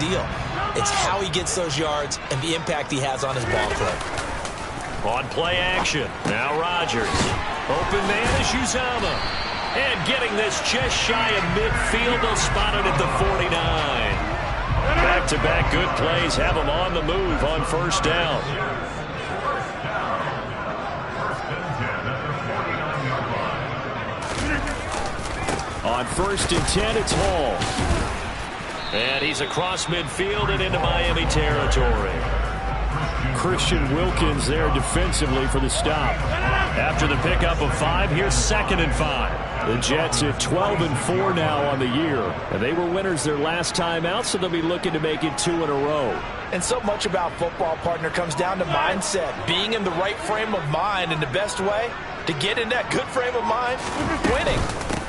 deal. It's how he gets those yards and the impact he has on his ball club. On play action, now Rodgers. Open man is Uzama. And getting this just shy of midfield, they'll spot it at the 49. Back-to-back good plays have him on the move on first down. On 1st and 10, it's Hall. And he's across midfield and into Miami territory. Christian Wilkins there defensively for the stop. After the pickup of 5, here's 2nd and 5. The Jets at 12-4 now on the year. And they were winners their last time out, so they'll be looking to make it 2 in a row. And so much about football, partner, comes down to mindset. Being in the right frame of mind, and the best way to get in that good frame of mind, winning.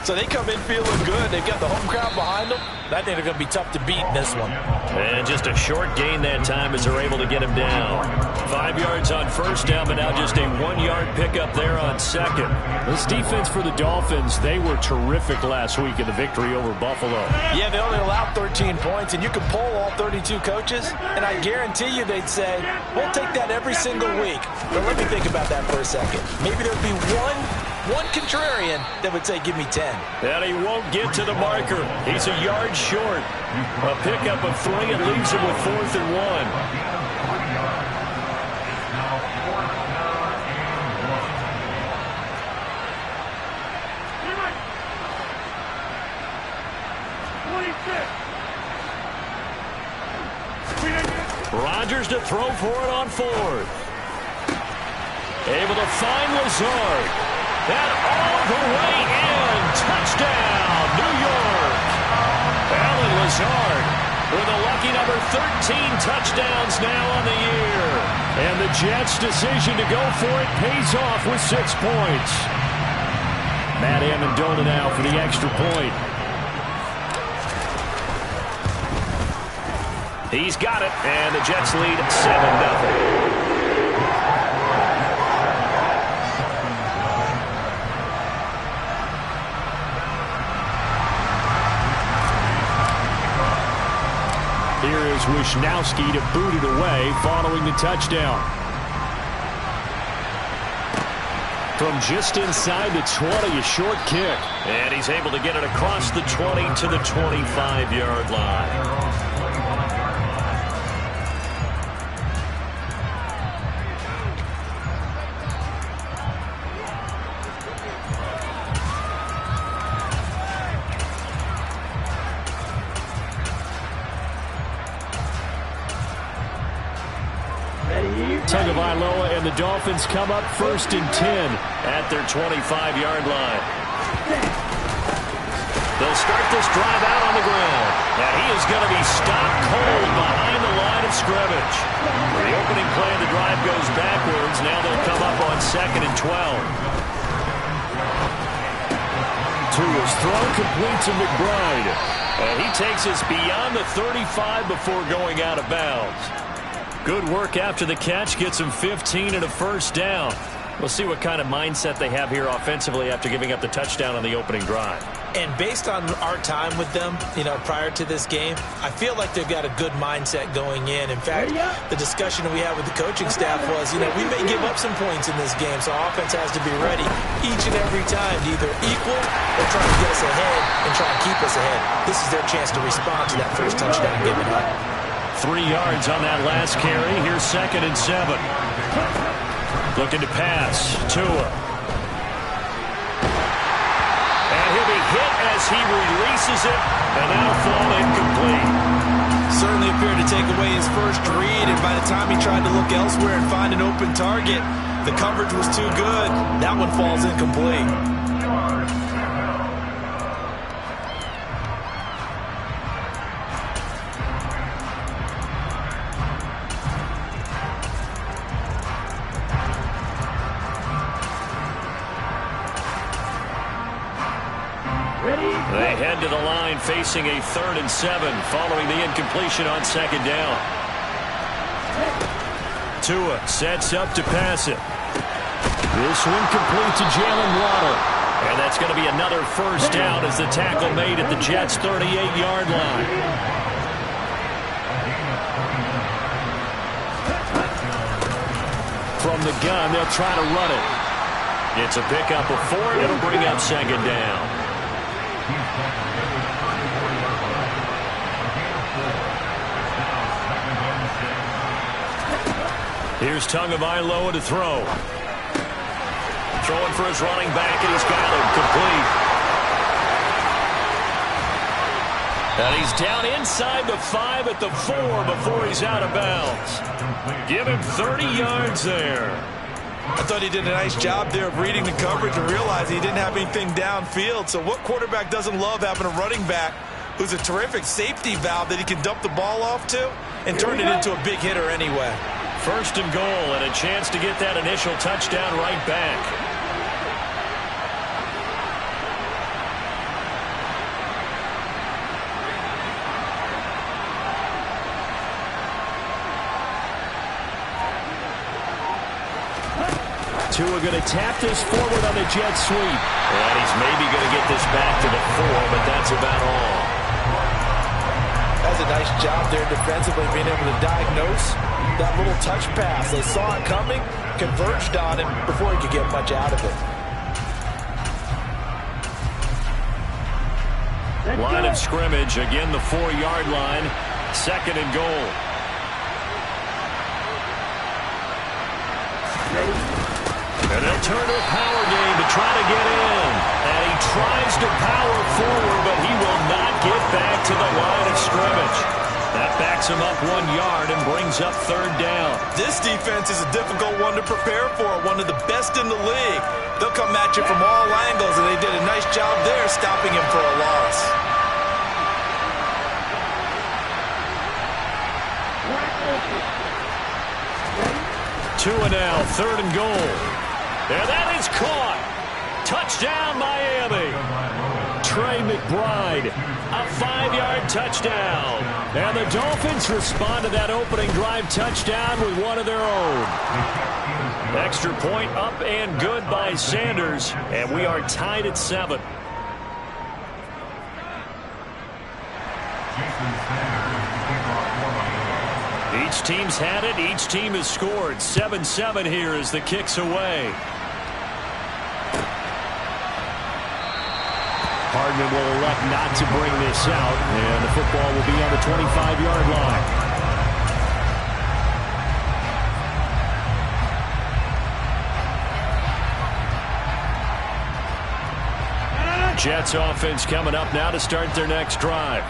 So they come in feeling good. They've got the home crowd behind them. I think they're going to be tough to beat in this one. And just a short gain that time as they're able to get him down. 5 yards on first down, but now just a 1-yard pickup there on second. This defense for the Dolphins, they were terrific last week in the victory over Buffalo. Yeah, they only allowed 13 points, and you can poll all 32 coaches, and I guarantee you they'd say, we'll take that every single week. But let me think about that for a second. Maybe there'd be one contrarian that would say, give me 10. And he won't get to the marker. He's a yard short. A pickup of 3 and leaves him with 4th and 1. Rodgers to throw for it on 4th. Able to find Lazard. And all the way in. Touchdown, New York. Alan Lazard with a lucky number 13 touchdowns now on the year. And the Jets' decision to go for it pays off with 6 points. Matt Amendola now for the extra point. He's got it, and the Jets lead 7-0. Here is Wisnowski to boot it away following the touchdown. From just inside the 20, a short kick. And he's able to get it across the 20 to the 25-yard line. Tagovailoa and the Dolphins come up 1st and 10 at their 25-yard line. They'll start this drive out on the ground. And he is going to be stopped cold behind the line of scrimmage. The opening play of the drive goes backwards. Now they'll come up on 2nd and 12. Tua's throw complete to McBride. And he takes us beyond the 35 before going out of bounds. Good work after the catch. Gets him 15 and a first down. We'll see what kind of mindset they have here offensively after giving up the touchdown on the opening drive. And based on our time with them, prior to this game, I feel like they've got a good mindset going in. In fact, the discussion that we had with the coaching staff was, we may give up some points in this game, so our offense has to be ready each and every time to either equal or try to get us ahead and try and keep us ahead. This is their chance to respond to that first touchdown given up. 3 yards on that last carry. Here's 2nd and 7. Looking to pass. Tua. And he'll be hit as he releases it, and that'll fall incomplete. Certainly appeared to take away his first read, and by the time he tried to look elsewhere and find an open target, the coverage was too good. That one falls incomplete. They head to the line facing a 3rd and 7 following the incompletion on 2nd down. Tua sets up to pass it. This one complete to Jalen Waddle. And that's going to be another first down as the tackle made at the Jets' 38-yard line. from the gun. They'll try to run it. It's a pickup of 4, and it'll bring up second down. Here's Tagovailoa to throw. Throwing for his running back, and he's got him complete. And he's down inside the 5 at the 4 before he's out of bounds. Give him 30 yards there. I thought he did a nice job there of reading the coverage and realizing he didn't have anything downfield. So what quarterback doesn't love having a running back who's a terrific safety valve that he can dump the ball off to and turn it into a big hitter anyway? First and goal, and a chance to get that initial touchdown right back. Tua going to tap this forward on the jet sweep. And he's maybe going to get this back to the 4, but that's about all. That's a nice job there defensively, being able to diagnose that little touch pass. They saw it coming, converged on him before he could get much out of it. Line of scrimmage, again the 4-yard line, second and goal. And they'll turn to a power game to try to get in. And he tries to power forward, but he will not get back to the line of scrimmage. That backs him up 1 yard and brings up third down. This defense is a difficult one to prepare for, one of the best in the league. They'll come at you from all angles, and they did a nice job there stopping him for a loss. Tua now, third and goal. And that is caught. Touchdown, Miami. Trey McBride, a 5-yard touchdown. And the Dolphins respond to that opening drive touchdown with one of their own. Extra point up and good by Sanders. And we are tied at 7. Each team's had it. Each team has scored. 7-7 here as the kick's away. Hardman will elect not to bring this out, and the football will be on the 25-yard line. Jets offense coming up now to start their next drive.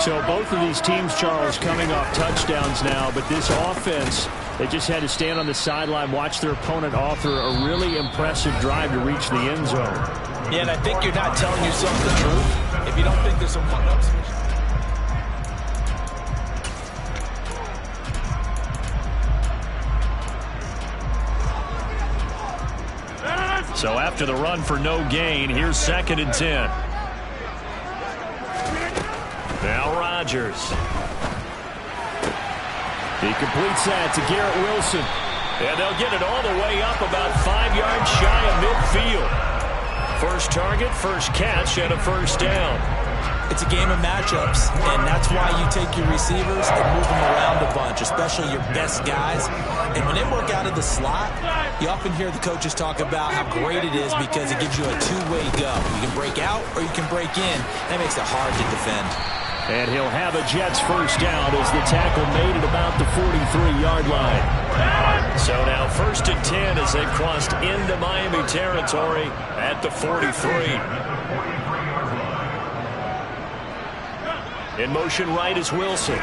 So both of these teams, Charles, coming off touchdowns now, but this offense, they just had to stand on the sideline, watch their opponent author a really impressive drive to reach the end zone. Yeah, and I think you're not telling yourself the truth if you don't think there's a one-up. So after the run for no gain, here's 2nd and 10. Now Rodgers. He completes that to Garrett Wilson. And they'll get it all the way up about 5 yards shy of midfield. First target, first catch, and a first down. It's a game of matchups, and that's why you take your receivers and move them around a bunch, especially your best guys. And when they work out of the slot, you often hear the coaches talk about how great it is because it gives you a two-way go. You can break out or you can break in. That makes it hard to defend. And he'll have a Jets first down as the tackle made at about the 43-yard line. So now 1st and 10 as they've crossed into Miami territory at the 43. In motion right is Wilson.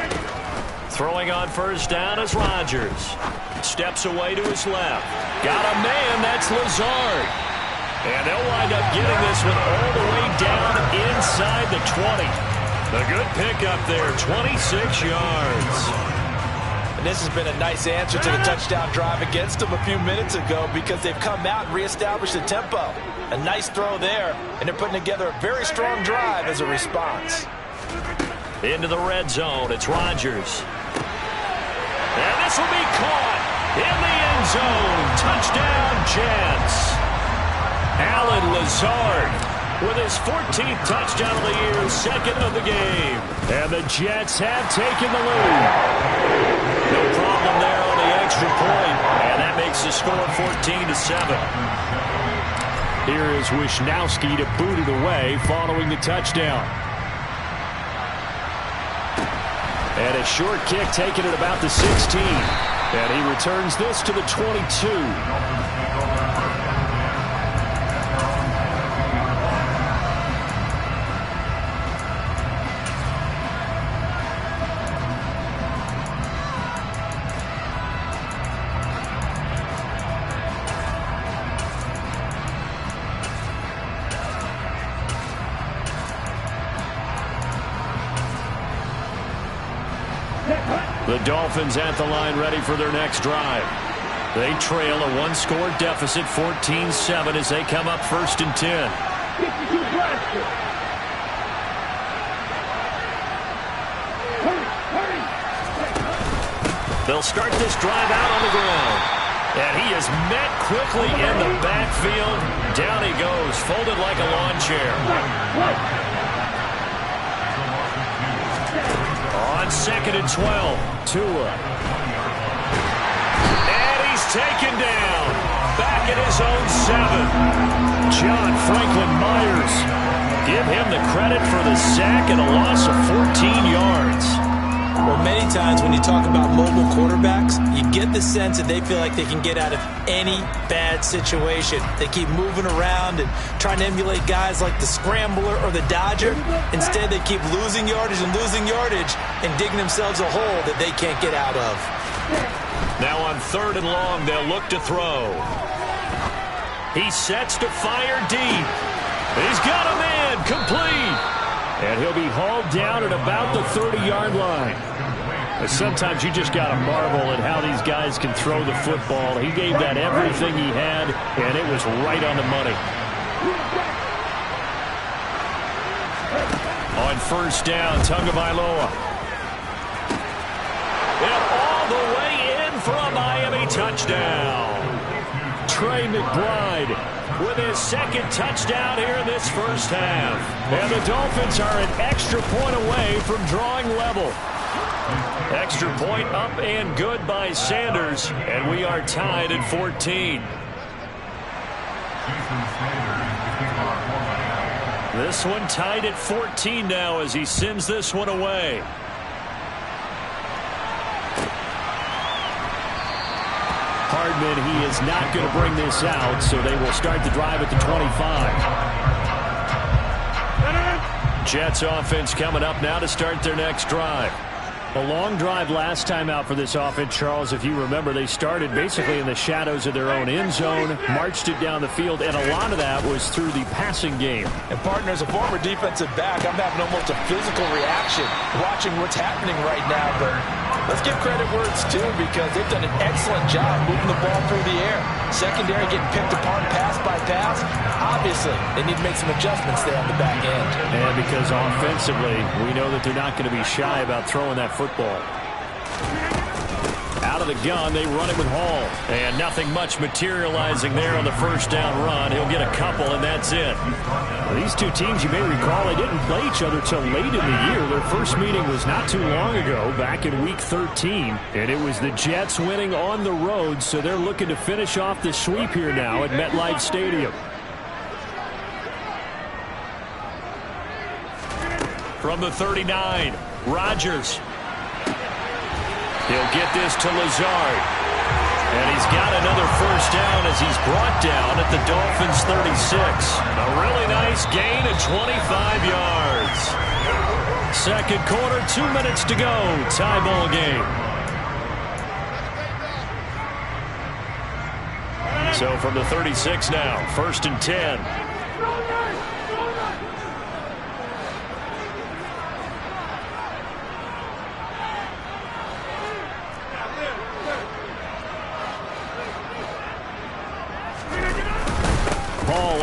Throwing on first down is Rodgers. Steps away to his left. Got a man, that's Lazard. And they'll wind up getting this one all the way down inside the 20. A good pickup there, 26 yards. And this has been a nice answer to the touchdown drive against them a few minutes ago because they've come out and reestablished the tempo. A nice throw there, and they're putting together a very strong drive as a response. Into the red zone, it's Rodgers. And this will be caught in the end zone. Touchdown, Jets. Alan Lazard with his 14th touchdown of the year, 2nd of the game. And the Jets have taken the lead. No problem there on the extra point. And that makes the score 14-7. Here is Wisnowski to boot it away following the touchdown. And a short kick taken at about the 16. And he returns this to the 22. The Dolphins at the line ready for their next drive. They trail a one-score deficit, 14-7, as they come up 1st and 10. They'll start this drive out on the ground. And he is met quickly in the backfield. Down he goes, folded like a lawn chair. On 2nd and 12, Tua. And he's taken down. Back at his own 7. John Franklin Myers. Give him the credit for the sack and a loss of 14 yards. Well, many times when you talk about mobile quarterbacks, you get the sense that they feel like they can get out of any bad situation. They keep moving around and trying to emulate guys like the Scrambler or the Dodger. Instead, they keep losing yardage and digging themselves a hole that they can't get out of. Now on 3rd and long, they'll look to throw. He sets to fire deep. He's got a man complete. And he'll be hauled down at about the 30-yard line. Sometimes you just got to marvel at how these guys can throw the football. He gave that everything he had, and it was right on the money. On 1st down, Tagovailoa. And all the way in for a Miami touchdown. Trey McBride with his 2nd touchdown here in this 1st half. And the Dolphins are an extra point away from drawing level. Extra point up and good by Sanders. And we are tied at 14. This one tied at 14 now as he sends this one away. Hardman, he is not going to bring this out, so they will start the drive at the 25. Jets offense coming up now to start their next drive. A long drive last time out for this offense, Charles. If you remember, they started basically in the shadows of their own end zone, marched it down the field, and a lot of that was through the passing game. And, partner, as a former defensive back, I'm having almost a physical reaction watching what's happening right now. But let's give credit where it's due because they've done an excellent job moving the ball through the air. Secondary getting picked apart pass by pass. Obviously, they need to make some adjustments there on the back end. And because offensively, we know that they're not going to be shy about throwing that football. Out of the gun, they run it with Hall. And nothing much materializing there on the 1st down run. He'll get a couple, and that's it. Well, these two teams, you may recall, they didn't play each other till late in the year. Their first meeting was not too long ago, back in Week 13. And it was the Jets winning on the road, so they're looking to finish off the sweep here now at MetLife Stadium. From the 39, Rodgers. He'll get this to Lazard. And he's got another 1st down as he's brought down at the Dolphins' 36. A really nice gain of 25 yards. 2nd quarter, 2 minutes to go. Tie ball game. So from the 36 now, 1st and 10.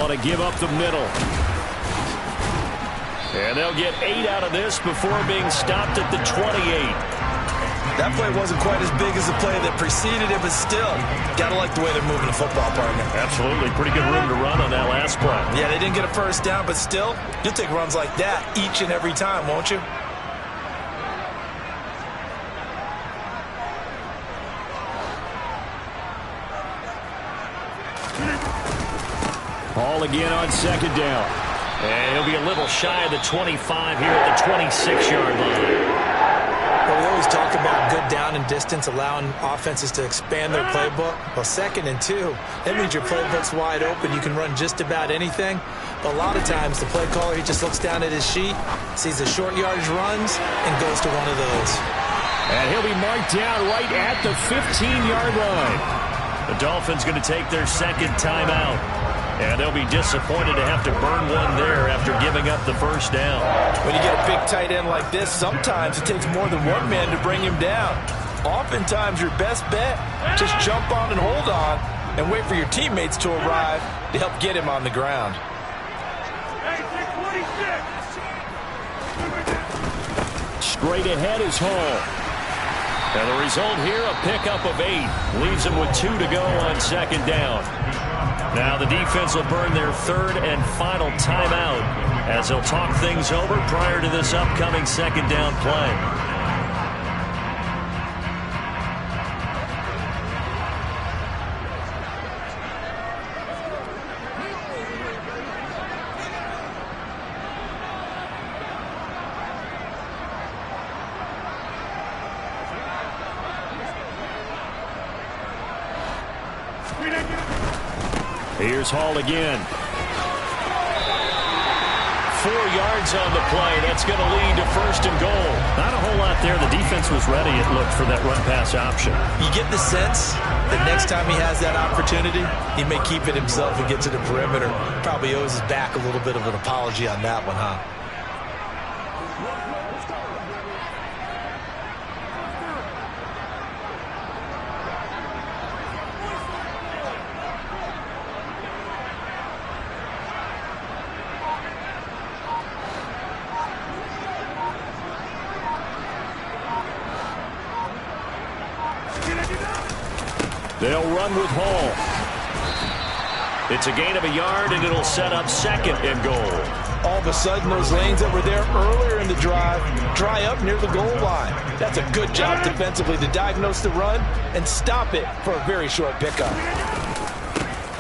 To give up the middle. And they'll get 8 out of this before being stopped at the 28. That play wasn't quite as big as the play that preceded it, but still, gotta like the way they're moving the football, partner. Absolutely. Pretty good room to run on that last play. Yeah, they didn't get a 1st down, but still, you'll take runs like that each and every time, won't you? Ball again on second down. And he'll be a little shy of the 25 here at the 26-yard line. Well, we always talk about good down and distance, allowing offenses to expand their playbook. Well, 2nd and 2, that means your playbook's wide open. You can run just about anything. But a lot of times, the play caller, he just looks down at his sheet, sees the short yardage runs, and goes to one of those. And he'll be marked down right at the 15-yard line. The Dolphins going to take their second timeout. And they'll be disappointed to have to burn one there after giving up the first down. When you get a big tight end like this, sometimes it takes more than one man to bring him down. Oftentimes, your best bet, just jump on and hold on and wait for your teammates to arrive to help get him on the ground. Straight ahead is Hall. And the result here, a pickup of 8. Leaves him with 2 to go on second down. Now the defense will burn their third and final timeout as they'll talk things over prior to this upcoming second down play. Here's Hall again. 4 yards on the play. That's going to lead to 1st and goal. Not a whole lot there. The defense was ready, it looked, for that run-pass option. You get the sense that next time he has that opportunity, he may keep it himself and get to the perimeter. Probably owes his back a little bit of an apology on that one, huh? They'll run with Hall. It's a gain of a yard, and it'll set up 2nd and goal. All of a sudden, those lanes that were there earlier in the drive dry up near the goal line. That's a good job defensively to diagnose the run and stop it for a very short pickup.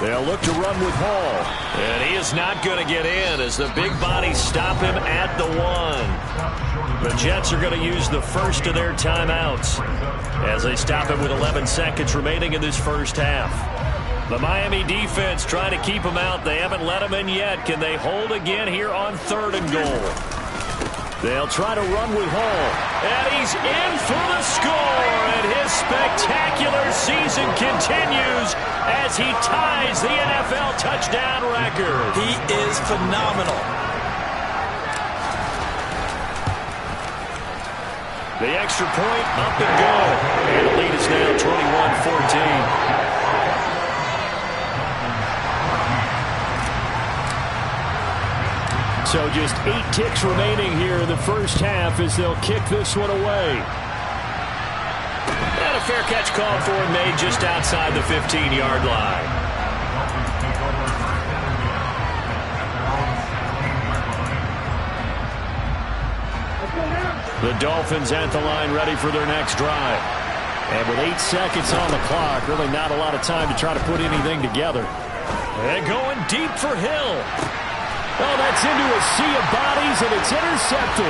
They'll look to run with Hall. And he is not going to get in as the big bodies stop him at the 1. The Jets are going to use the first of their timeouts as they stop him with 11 seconds remaining in this first half. The Miami defense trying to keep him out. They haven't let him in yet. Can they hold again here on 3rd and goal? They'll try to run with Hall. And he's in for the score. And his spectacular season continues as he ties the NFL touchdown record. He is phenomenal. The extra point up and good. And the lead is now 21-14. So just 8 ticks remaining here in the first half as they'll kick this one away. And a fair catch called for and made just outside the 15-yard line. The Dolphins at the line ready for their next drive. And with 8 seconds on the clock, really not a lot of time to try to put anything together. And going deep for Hill. Oh, that's into a sea of bodies, and it's intercepted.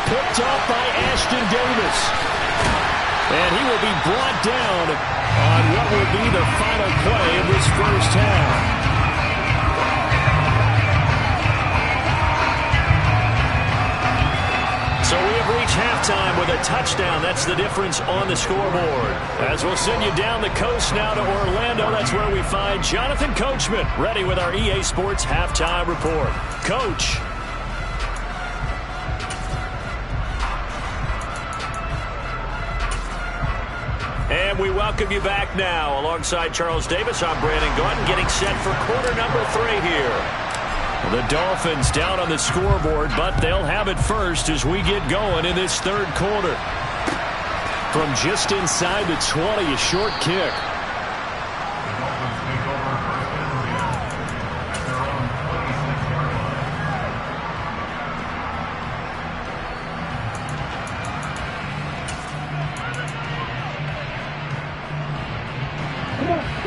Picked off by Ashton Davis. And he will be brought down on what will be the final play of this first half. So we have reached halftime with a touchdown. That's the difference on the scoreboard. As we'll send you down the coast now to Orlando, that's where we find Jonathan Coachman ready with our EA Sports Halftime Report. Coach. And we welcome you back now. Alongside Charles Davis, I'm Brandon Gordon, getting set for quarter number 3 here. The Dolphins down on the scoreboard, but they'll have it first as we get going in this third quarter. From just inside the 20, a short kick.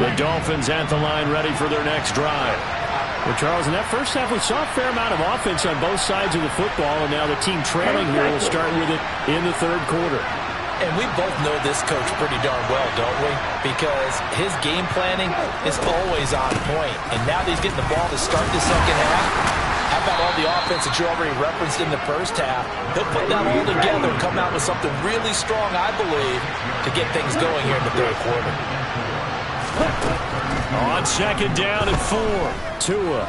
The Dolphins at the line ready for their next drive. Well, Charles, in that first half, we saw a fair amount of offense on both sides of the football, and now the team trailing here will start with it in the third quarter. And we both know this coach pretty darn well, don't we? Because his game planning is always on point. And now that he's getting the ball to start the second half, how about all the offense that you already referenced in the first half? He'll put that all together and come out with something really strong, I believe, to get things going here in the third quarter. On second down and 4, Tua.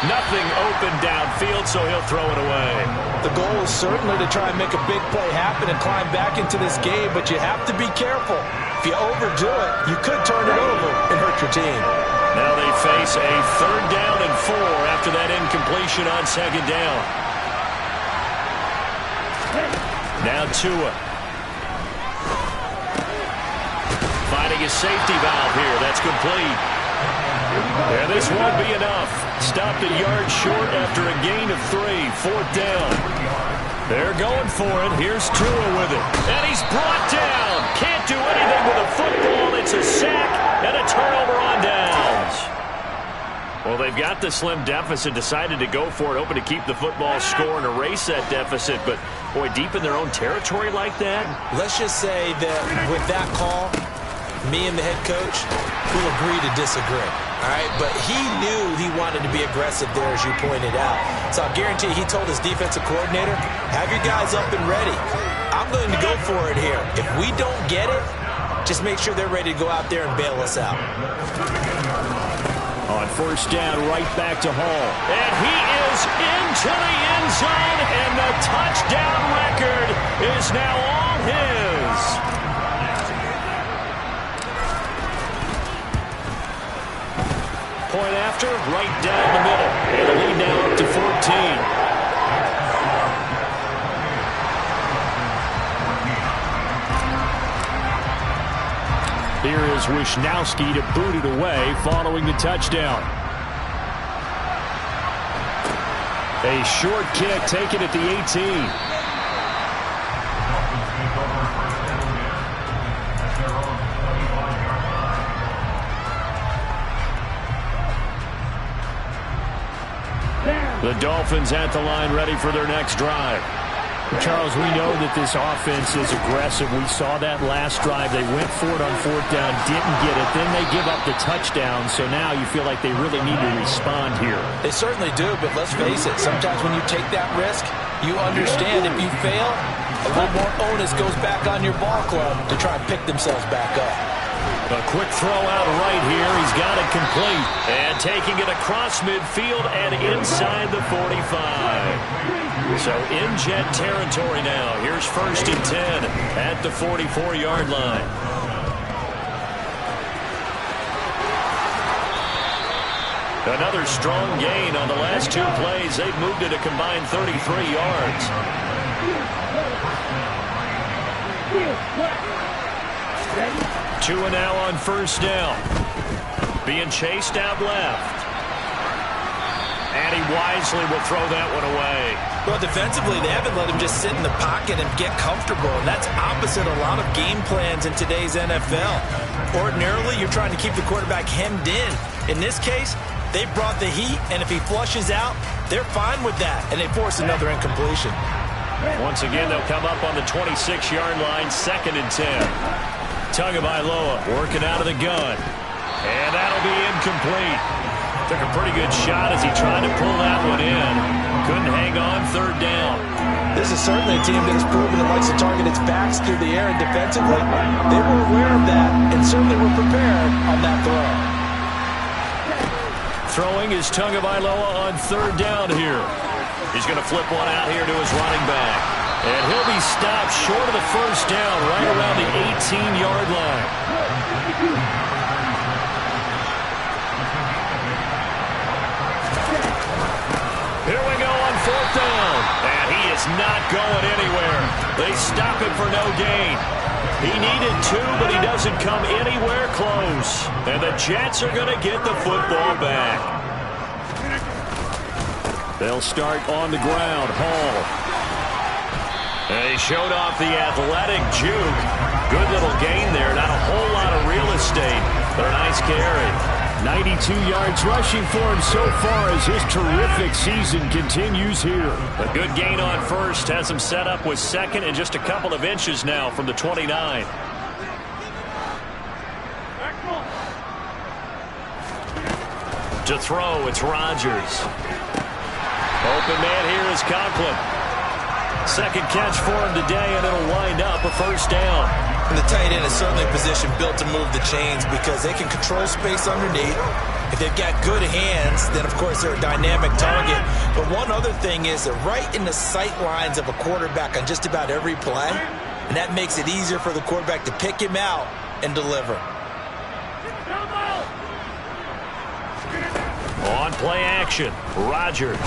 Nothing open downfield, so he'll throw it away. The goal is certainly to try and make a big play happen and climb back into this game, but you have to be careful. If you overdo it, you could turn it over and hurt your team. Now they face a third down and 4 after that incompletion on second down. Now Tua. Finding his safety valve here. That's complete. And this won't be enough. Stopped a yard short after a gain of 3. Fourth down. They're going for it. Here's Tua with it. And he's brought down. Can't do anything with a football. It's a sack and a turnover on downs. Well, they've got the slim deficit, decided to go for it, hoping to keep the football score and erase that deficit. But, boy, deep in their own territory like that. Let's just say that with that call, me and the head coach will agree to disagree. All right, but he knew he wanted to be aggressive there, as you pointed out. So I guarantee he told his defensive coordinator, have your guys up and ready. I'm going to go for it here. If we don't get it, just make sure they're ready to go out there and bail us out. On first down, right back to Hall. And he is into the end zone, and the touchdown record is now all his. Point after, right down the middle. And the lead now up to 14. Here is Wisnowski to boot it away following the touchdown. A short kick taken at the 18. The Dolphins at the line, ready for their next drive. Charles, we know that this offense is aggressive. We saw that last drive. They went for it on fourth down, didn't get it. Then they give up the touchdown, so now you feel like they really need to respond here. They certainly do, but let's face it. Sometimes when you take that risk, you understand if you fail, a little more onus goes back on your ball club to try and pick themselves back up. A quick throw out right here. He's got it complete. And taking it across midfield and inside the 45. So in jet territory now. Here's first and 10 at the 44-yard line. Another strong gain on the last 2 plays. They've moved it a combined 33 yards. Tua now on first down. Being chased out left. And he wisely will throw that one away. Well, defensively, they haven't let him just sit in the pocket and get comfortable. And that's opposite a lot of game plans in today's NFL. Ordinarily, you're trying to keep the quarterback hemmed in. In this case, they brought the heat, and if he flushes out, they're fine with that. And they force another incompletion. Once again, they'll come up on the 26-yard line, second and 10. Tagovailoa working out of the gun. And that'll be incomplete. Took a pretty good shot as he tried to pull that one in. Couldn't hang on, third down. This is certainly a team that has proven it likes to target its backs through the air, and defensively, they were aware of that and certainly were prepared on that throw. Throwing is Tagovailoa on third down here. He's going to flip one out here to his running back. And he'll be stopped short of the first down right around the 18-yard line. Here we go on fourth down. And he is not going anywhere. They stop him for no gain. He needed 2, but he doesn't come anywhere close. And the Jets are going to get the football back. They'll start on the ground. Hall. And he showed off the athletic juke. Good little gain there. Not a whole lot of real estate, but a nice carry. 92 yards rushing for him so far as his terrific season continues here. A good gain on first has him set up with second and just a couple of inches now from the 29. To throw, it's Rodgers. Open man here is Conklin. Second catch for him today, and it'll wind up a first down. And the tight end is certainly a position built to move the chains because they can control space underneath. If they've got good hands, then, of course, they're a dynamic target. But one other thing is they're right in the sight lines of a quarterback on just about every play, and that makes it easier for the quarterback to pick him out and deliver. On play action, Rodgers.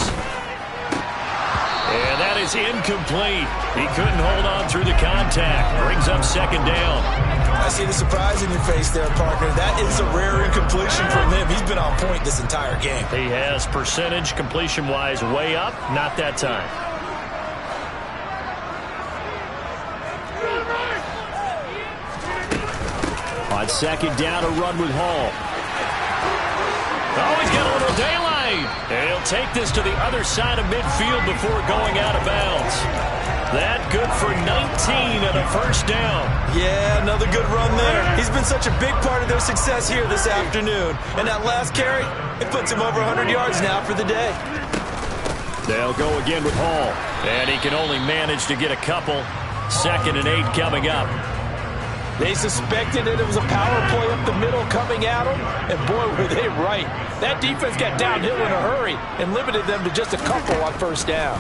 And that is incomplete. He couldn't hold on through the contact. Brings up second down. I see the surprise in your face there, partner. That is a rare incompletion from him. He's been on point this entire game. He has percentage completion-wise way up. Not that time. On second down, a run with Hall. Oh, he's got a little daylight. And he'll take this to the other side of midfield before going out of bounds. That good for 19 and a first down. Yeah, another good run there. He's been such a big part of their success here this afternoon. And that last carry, it puts him over 100 yards now for the day. They'll go again with Hall. And he can only manage to get a couple. 2nd and 8 coming up. They suspected that it was a power play up the middle coming at them, and boy, were they right. That defense got downhill in a hurry and limited them to just a couple on first down.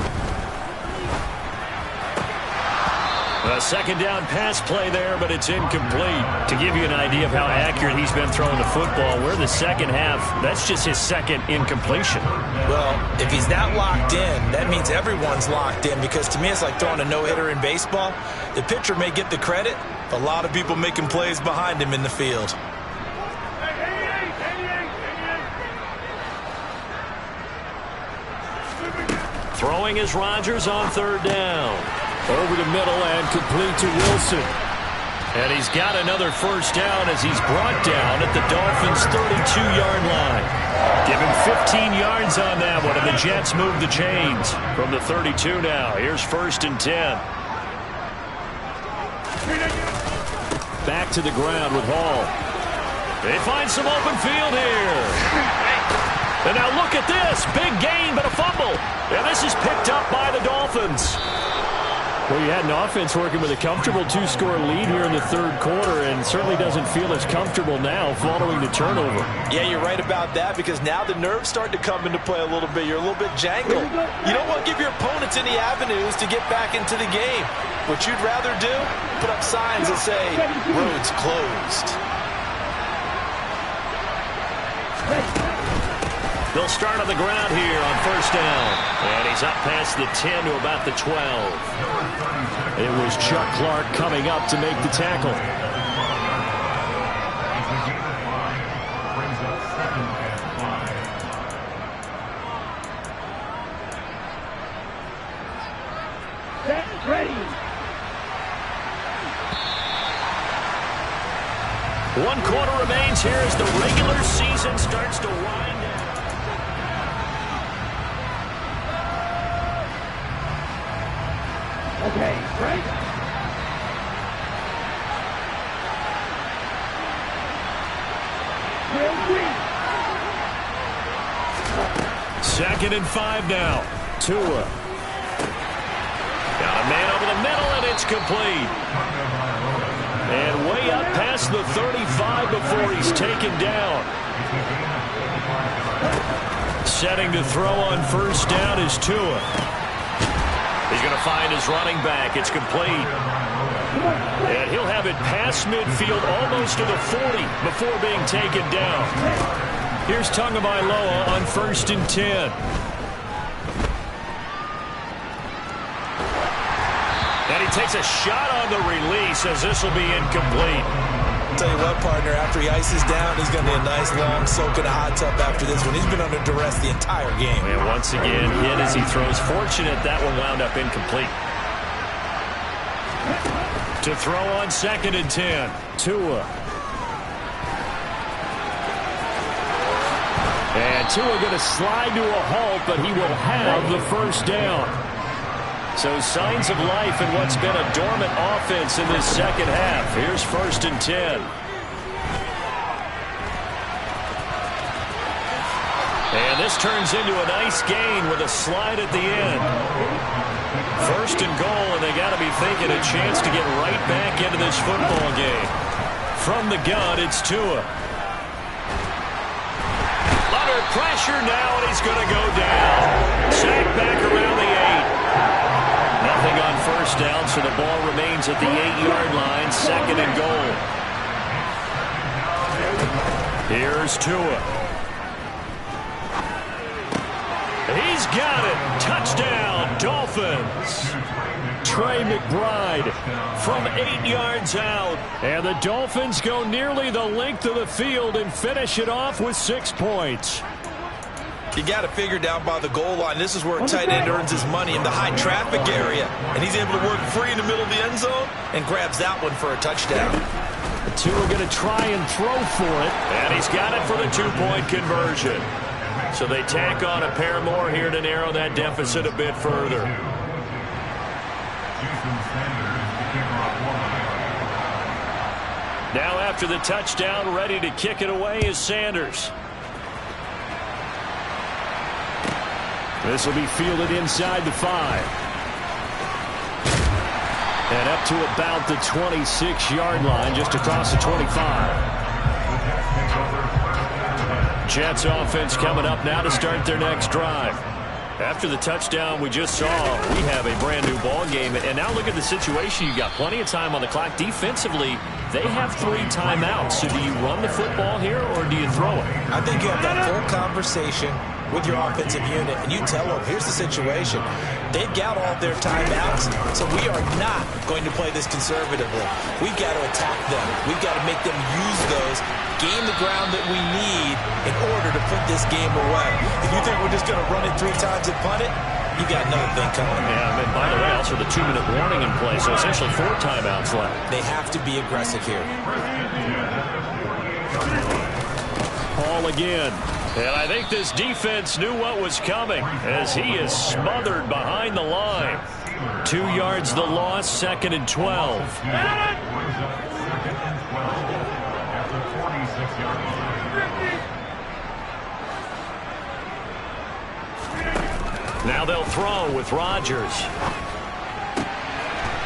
A second down pass play there, but it's incomplete. To give you an idea of how accurate he's been throwing the football, we're in the second half. That's just his second incompletion. Well, if he's that locked in, that means everyone's locked in, because to me it's like throwing a no-hitter in baseball. The pitcher may get the credit, but a lot of people making plays behind him in the field. Throwing is Rodgers on third down. Over the middle and complete to Wilson. And he's got another first down as he's brought down at the Dolphins' 32-yard line. Give him 15 yards on that one, and the Jets move the chains from the 32 now. Here's 1st and 10. Back to the ground with Hall. They find some open field here. And now look at this. Big gain, but a fumble. And this is picked up by the Dolphins. Well, you had an offense working with a comfortable 2-score lead here in the third quarter, and certainly doesn't feel as comfortable now following the turnover. Yeah, you're right about that, because now the nerves start to come into play a little bit. You're a little bit jangled. You don't want to give your opponents any avenues to get back into the game. What you'd rather do, put up signs that say, roads closed. They'll start on the ground here on first down. And he's up past the 10 to about the 12. It was Chuck Clark coming up to make the tackle. Ready. 1 quarter remains here as the regular season starts to wind down. Okay, right. Second and 5 now. Tua. Got a man over the middle, and it's complete. And way up past the 35 before he's taken down. Setting to throw on first down is Tua. He's going to find his running back. It's complete. And he'll have it past midfield almost to the 40 before being taken down. Here's Tagovailoa on 1st and 10. And he takes a shot on the release as this will be incomplete. Tell you what, partner, after he ices down, he's going to need a nice long soak in a hot tub after this one. He's been under duress the entire game. And once again, hit as he throws. Fortunate that one wound up incomplete. To throw on 2nd and 10. Tua. Tua going to slide to a halt, but he will have the first down. So signs of life in what's been a dormant offense in this second half. Here's 1st and 10. And this turns into a nice gain with a slide at the end. 1st and goal, and they got to be thinking a chance to get right back into this football game. From the gun, it's Tua. Under pressure now, and he's going to go down. Sacked back around the 8. Nothing on 1st down, so the ball remains at the 8-yard line, 2nd and goal. Here's Tua. He's got it. Touchdown, Dolphins. Trey McBride from 8 yards out. And the Dolphins go nearly the length of the field and finish it off with 6 points. You got to figure down by the goal line. This is where a tight end earns his money, in the high traffic area. And he's able to work free in the middle of the end zone and grabs that one for a touchdown. The two are going to try and throw for it. And he's got it for the 2-point conversion. So they tack on a pair more here to narrow that deficit a bit further. Now after the touchdown, ready to kick it away is Sanders. This will be fielded inside the 5. And up to about the 26-yard line, just across the 25. Jets offense coming up now to start their next drive. After the touchdown we just saw, we have a brand-new ball game. And now look at the situation. You got plenty of time on the clock. Defensively, they have 3 timeouts. So do you run the football here, or do you throw it? I think you have that full conversation with your offensive unit, and you tell them, here's the situation. They've got all their timeouts, so we are not going to play this conservatively. We've got to attack them. We've got to make them use those, gain the ground that we need in order to put this game away. If you think we're just going to run it 3 times and punt it, you got another thing coming. Yeah, and by the way, also the 2-minute warning in play, so essentially 4 timeouts left. They have to be aggressive here. Ball again. And I think this defense knew what was coming as he is smothered behind the line. 2 yards the loss, 2nd and 12. Now they'll throw with Rodgers.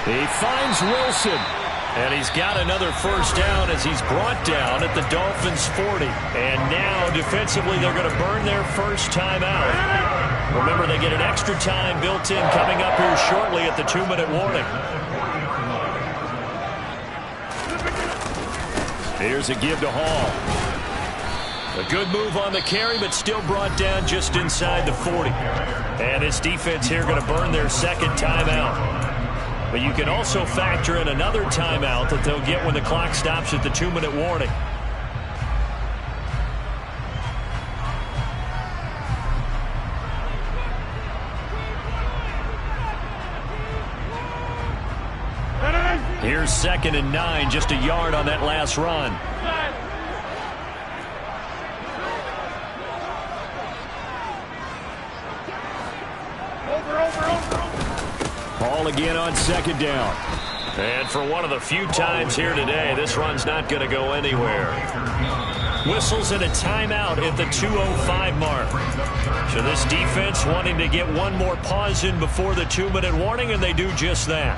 He finds Wilson. And he's got another first down as he's brought down at the Dolphins' 40. And now, defensively, they're going to burn their first timeout. Remember, they get an extra time built in coming up here shortly at the 2-minute warning. Here's a give to Hall. A good move on the carry, but still brought down just inside the 40. And this defense here going to burn their second timeout. But you can also factor in another timeout that they'll get when the clock stops at the 2-minute warning. Here's 2nd and 9, just a yard on that last run. Ball again on 2nd down. And for one of the few times here today, this run's not going to go anywhere. Whistles and a timeout at the 2:05 mark. So this defense wanting to get one more pause in before the 2-minute warning, and they do just that.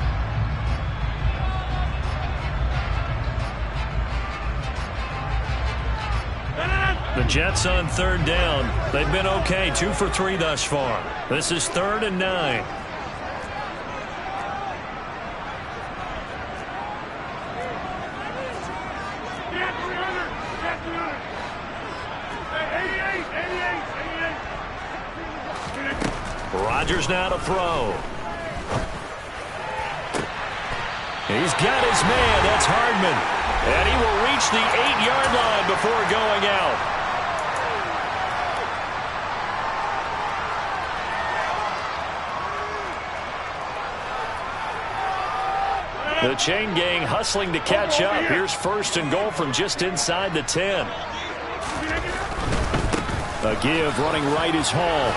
The Jets on 3rd down. They've been okay, 2 for 3 thus far. This is 3rd and 9. Rodgers now to throw. He's got his man. That's Hardman. And he will reach the 8-yard line before going out. The chain gang hustling to catch up. Here's 1st and goal from just inside the 10. A give running right is Hall.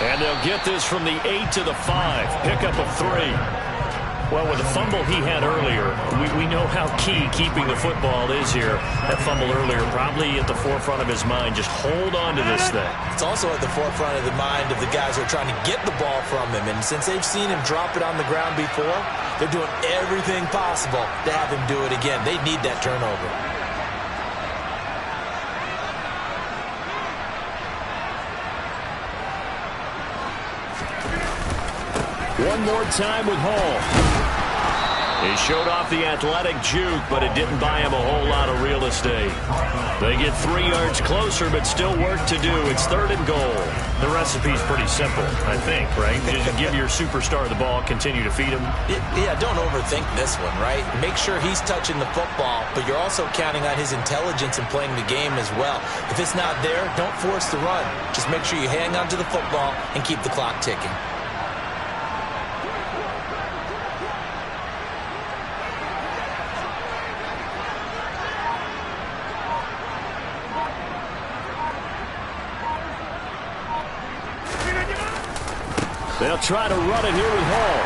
And they'll get this from the 8 to the 5. Pickup of 3. Well, with the fumble he had earlier, we know how key keeping the football is here. That fumble earlier probably at the forefront of his mind. Just hold on to this thing. It's also at the forefront of the mind of the guys who are trying to get the ball from him. And since they've seen him drop it on the ground before, they're doing everything possible to have him do it again. They need that turnover. One more time with Hall. He showed off the athletic juke, but it didn't buy him a whole lot of real estate. They get 3 yards closer, but still work to do. It's 3rd and goal. The recipe's pretty simple, I think, right? Just give your superstar the ball, continue to feed him. Yeah, don't overthink this one, right? Make sure he's touching the football, but you're also counting on his intelligence in playing the game as well. If it's not there, don't force the run. Just make sure you hang on to the football and keep the clock ticking. They'll try to run it here with Hall.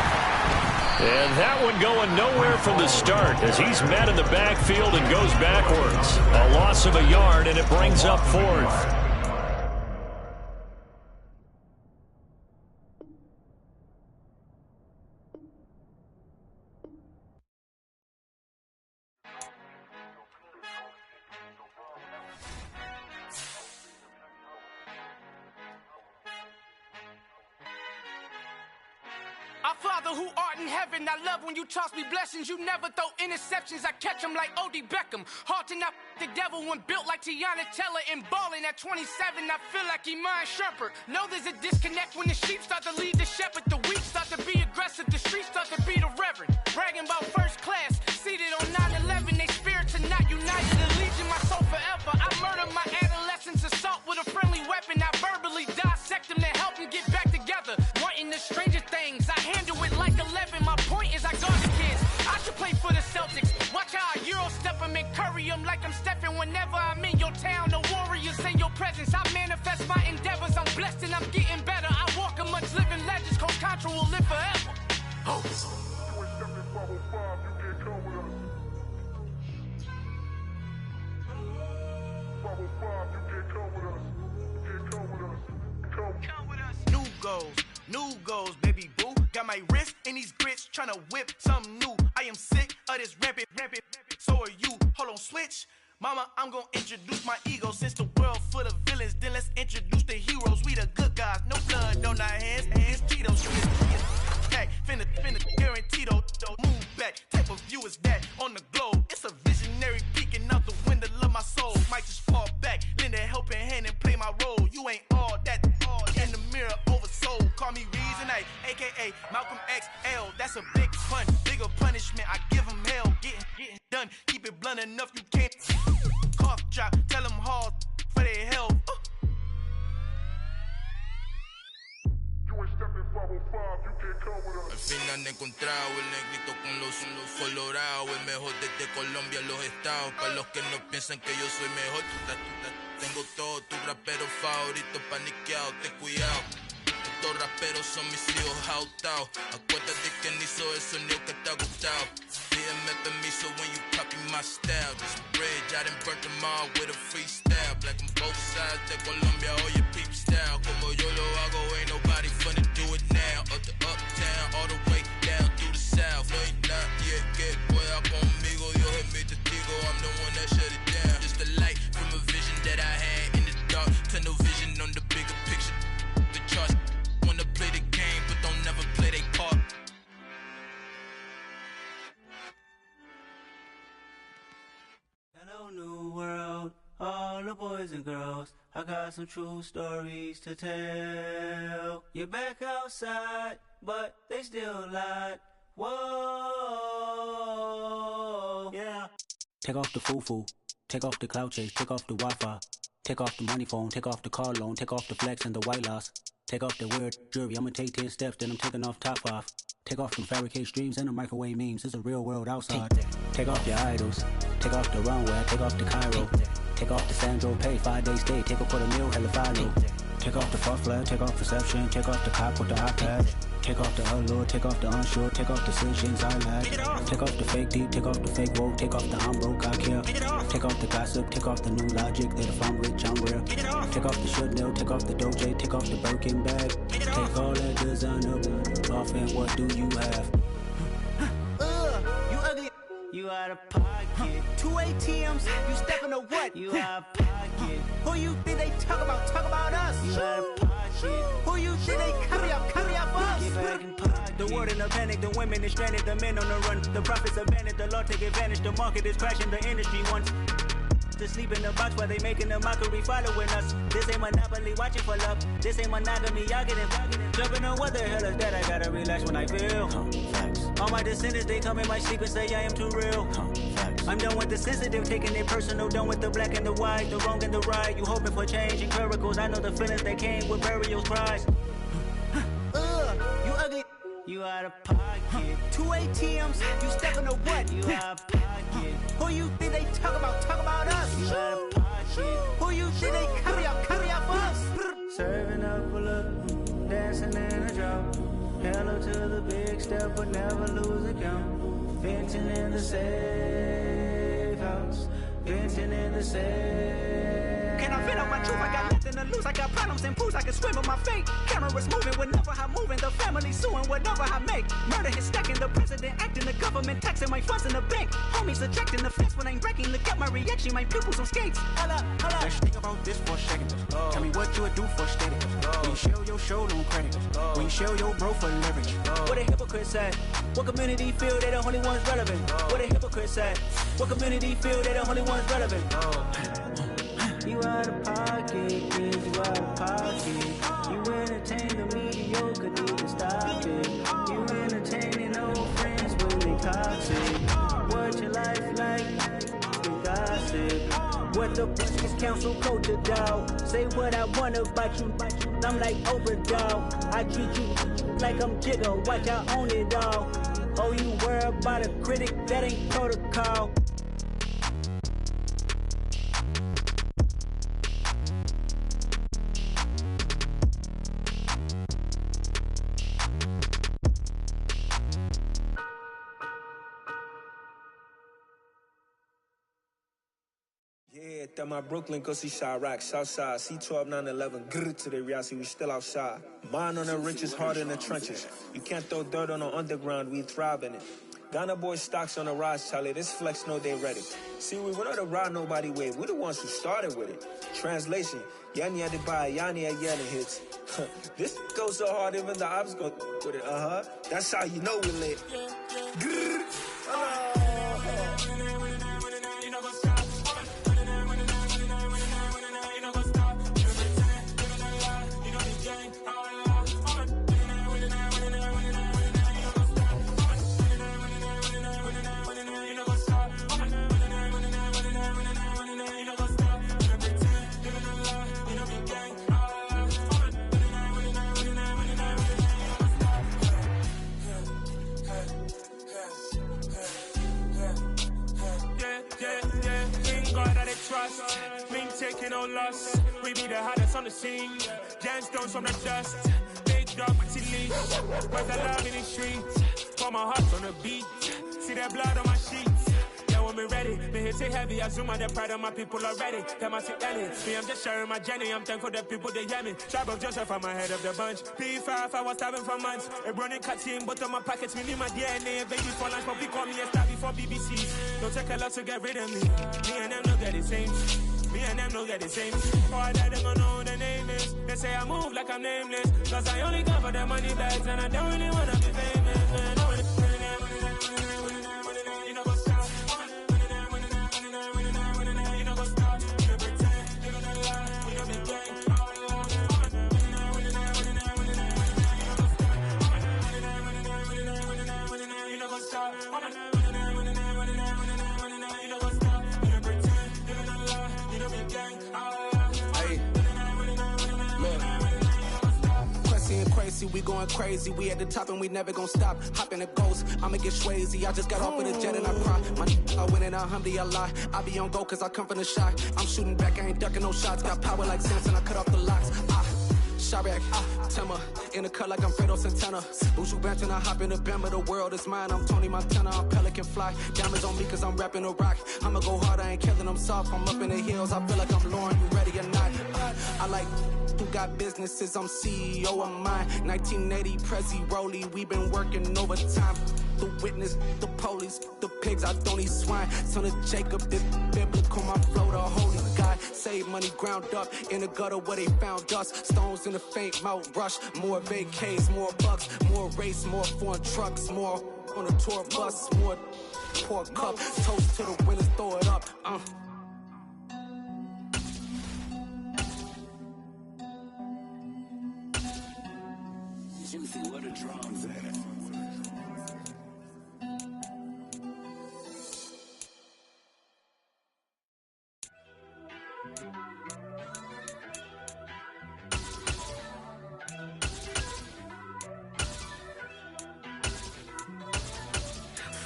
And that one going nowhere from the start as he's met in the backfield and goes backwards. A loss of a yard, and it brings up 4th. Our Father who art in heaven, I love when you toss me blessings. You never throw interceptions, I catch them like O.D. Beckham. Hard to not the devil when built like Tiana Teller and balling at 27. I feel like Iman Shumpert. Know there's a disconnect when the sheep start to lead the shepherd. The weak start to be aggressive, the streets start to be the reverend. Bragging about first class, seated on 9/11. They spirits are not united, the legion my soul forever. I murder my adolescence, assault with a friendly weapon. I verbally dissect them to help them get back together. Wanting the stranger things, I handle it like 11. My point is I guard the kids. I should play for the Celtics. Watch how I Euro step them and curry them like I'm stepping. Whenever I'm in your town, the warriors in your presence. I manifest my endeavors. I'm blessed and I'm getting better. I walk amongst living legends. Coach Contra will live forever. Oh. New goals, baby boo. Got my wrist in these grits, tryna whip something new. I am sick of this rampant. So are you. Hold on, switch. Mama, I'm gonna introduce my ego. Since the world full of villains, then let's introduce the heroes. We the good guys, no blood on our hands. Tito's pack, finna guarantee though. Move back, type of view is that on the globe. It's a visionary peeking out the window of my soul. Might just fall back, lend a helping hand and play my role. You ain't all that. In the mirror, oversold. Call me Reason A, a.k.a. Malcolm XL. That's a big pun, bigger punishment. I give him hell, getting done. Keep it blunt enough, you can't. Cough drop, tell them hard for their health. Al fin han encontrado el negrito con los colorados, el mejor desde Colombia, los estados. Para los que no piensan que yo soy mejor, tengo todo tu rapero favorito paniqueado, ten cuidado. Estos raperos son mis hijos jautados. Acuérdate que ni hizo el sonido que te ha gustado. Pídeme permiso when you copy my style. This bridge, I done burnt them all with a freestyle. Black on both sides de Colombia, oye peep style. Como yo lo hago, ain't nobody finna do it now. Up to uptown, all the way down through the south. No hay nadie que pueda conmigo. Dios es mi testigo, I'm the one that shut it down. Just the light from a vision that I had in the dark. Tunnel vision on the bigger picture. The charts wanna play the game, but don't never play their part. Hello, new world, all the boys and girls. I got some true stories to tell. You're back outside, but they still lied. Whoa, yeah. Take off the foo-foo, take off the cloud chase, take off the Wi-Fi. Take off the money phone, take off the car loan, take off the flex and the white loss. Take off the weird jewelry, I'ma take 10 steps, then I'm taking off top 5. Take off them fabricate streams and the microwave memes, it's a real world outside. Take off your idols, take off the runway, take off the Cairo. Take off the Sandro pay, 5-day stay, take a quarter meal, hella follow. Take off the fuck flag, take off perception, take off the cop with the iPad. Take off the allure, take off the unsure, take off decisions I lack. Take off the fake deep, take off the fake woke, take off the I'm broke, I care. Take off the gossip, take off the new logic that if I'm rich, I'm real. Take off the Chanel, take off the Doja, take off the Birkin bag. Take all that designer off and what do you have? You ugly. You out of pocket. 2 ATMs, you stepping to what? You out of pocket. Who you think they talk about? Talk about us. You out of pocket. Who you think they carry up for us? Get back in pocket. The world in a panic, the women is stranded, the men on the run. The profits abandoned, the law take advantage. The market is crashing, the industry wants to sleep in the box while they making a mockery following us. This ain't Monopoly, watching for love. This ain't monogamy, y'all getting jumping on what the hell is that? I gotta relax when I feel. All my descendants, they come in my sleep and say I am too real. I'm done with the sensitive, taking it personal. Done with the black and the white, the wrong and the right. You hoping for change and miracles. I know the feelings that came with burial cries. You ugly. You out of pocket. 2 ATMs, you stepping to what? You out of pocket. Who you think they talk about? Talk about us. You out of pocket. Who you think they carry up for us? Serving up a look, dancing in a drop. Hello to the big step, but never lose a count. Venting in the safe house. Venting in the safe. Can I vent out my truth? I got nothing to lose. I got problems and fools. I can swim with my fate. Cameras moving whenever I'm moving. The family suing whatever I make. Murder is stacking. The president acting. The government taxing my funds in the bank. Homies ejecting the fence when I'm breaking. Look at my reaction. My pupils on skates. Hold up. Let's think about this for a second. Tell me what you would do for steady. When you show your show no credit. When you show your bro for leverage. What a hypocrite said. What community feel they the only ones relevant? What a hypocrite said. What community feel they the only ones relevant? You out of pocket, kid, you out of pocket. You entertain the mediocre, need to stop it. You entertaining old friends when they toxic. What your life like? We gossip. What the British Council culture, dog? Say what I want about you. I'm like overdog. I treat you like I'm Jigga. Watch I own it all. Oh, you worry about a critic? That ain't protocol. Yeah, that my Brooklyn, go see Chirac, Southside, C12, 911, grrr to the Riasi, we still outside. Mine on the riches, hard in the trenches. You can't throw dirt on the underground, we thrive in it. Ghana boys stocks on the rise, Charlie, this flex know they ready. See, we were not a ride nobody wave, we the ones who started with it. Translation, Yani had to buy, Yani had yelling hits. This goes so hard, even the ops go with it, That's how you know we lit. Grrr. Taking no loss, we be the hardest on the scene. Gemstones from the dust, big dog with the leash. Where's the love in the streets? Pour my heart on the beat, see that blood on my sheets. Yeah, when we ready, me hit it heavy. I zoom out the pride of my people already. Them I see Ellie, me I'm just sharing my journey. I'm thankful that people they hear me. Tribe of Joseph, I'm ahead of the bunch. P5, I was starving for months. A running cut team, but on my pockets, me need my DNA. Baby for lunch, but we call me a star before BBC. Don't take a lot to get rid of me. Me and them don't get the same. Me and them don't get the same. All that they gonna know who the name is. They say I move like I'm nameless. Cause I only come for the money bags and I don't really wanna be famous, man. You know go stop. You know go stop. You know pretend. You know lie. You know be gang. You know go stop. We going crazy, we at the top and we never gonna stop. Hop in a ghost, I'ma get swayzy. I just got off with a jet and I cry. My I went in man, alhamdulillah. I be on go cause I come from the shot. I'm shooting back, I ain't ducking no shots. Got power like Samson, I cut off the locks. Chirac, Tema, in the cut like I'm Fredo Santana. Buju Banton, I hop in the Bama, the world is mine. I'm Tony Montana, I'm Pelican Fly. Diamonds on me cause I'm rapping a rock. I'ma go hard, I ain't killing them soft. I'm up in the hills, I feel like I'm Lauren, you ready or not? I like who got businesses, I'm CEO of mine. 1980, Prezi Rolly, we been working overtime. The witness, the police, the pigs, I don't eat swine. Son of Jacob, this biblical, my flow, the holy God. Save money ground up in the gutter where they found us. Stones in the faint mouth rush. More vacays, more bucks, more race, more foreign trucks, more on a tour bus, more pour cup. Toast to the winners, throw it up. Juicy, where the drums at?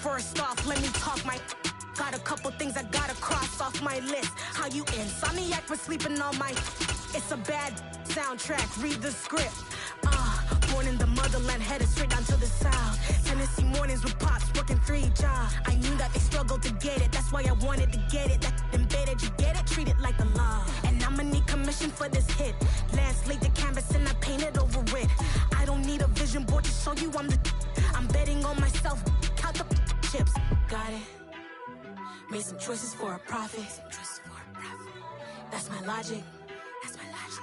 First off, let me talk my. Got a couple things I gotta cross off my list. How you insomniac for sleeping on my. It's a bad soundtrack, read the script. Born in the motherland, headed straight down to the south. Tennessee mornings with pops, working 3 jobs. I knew that they struggled to get it, that's why I wanted to get it. That embedded, you get it, treat it like the law. And I'ma need commission for this hit. Lance laid the canvas and I painted over it. I don't need a vision board to show you I'm betting on myself, count the chips. Got it. Made some choices for a profit. That's my logic.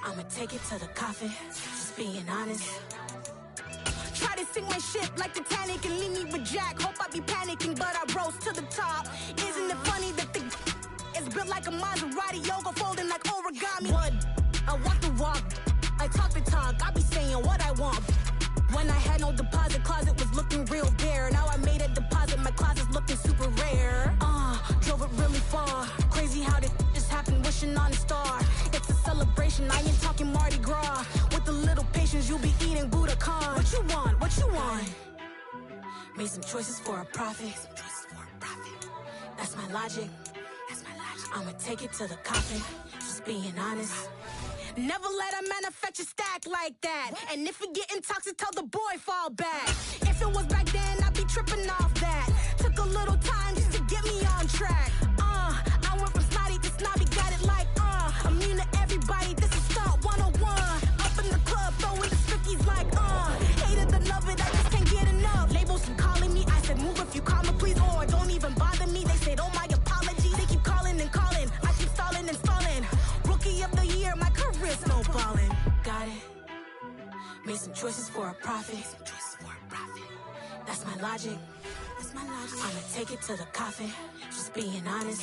I'ma take it to the coffin. Just being honest. Try to sink my ship like Titanic and leave me with Jack. Hope I be panicking, but I rose to the top. Isn't it funny that the is built like a Maserati, yoga folding like origami? What? I walk the walk, I talk the talk. I be saying what I want. When I had no deposit, closet was looking real bare. Now I made a deposit, my closet's looking super rare. Drove it really far. Crazy how this just happened, wishing on a star. It's a celebration, I ain't talking Mardi Gras. With a little patience, you'll be eating Budokan. What you want? What you want? Made some choices for a profit. That's my logic. I'ma take it to the coffin. Just being honest. Never let a manufacture stack like that. And if it getting toxic, tell the boy fall back. If it was back then, I'd be tripping off that. Took a little time just to get me on track. I went from snotty to snobby, got it like immune to everybody, this is stunt 101. Up in the club, throwing the stickies like hated to love it, I just can't get enough. Labels keep calling me, I said move if you call me please, or don't even bother me. They said oh my apologies, they keep calling and calling. I keep stalling and stalling. Rookie of the year, my career snowballing. Got it. Made some choices for a profit. That's my logic. I'ma take it to the coffin. Just being honest.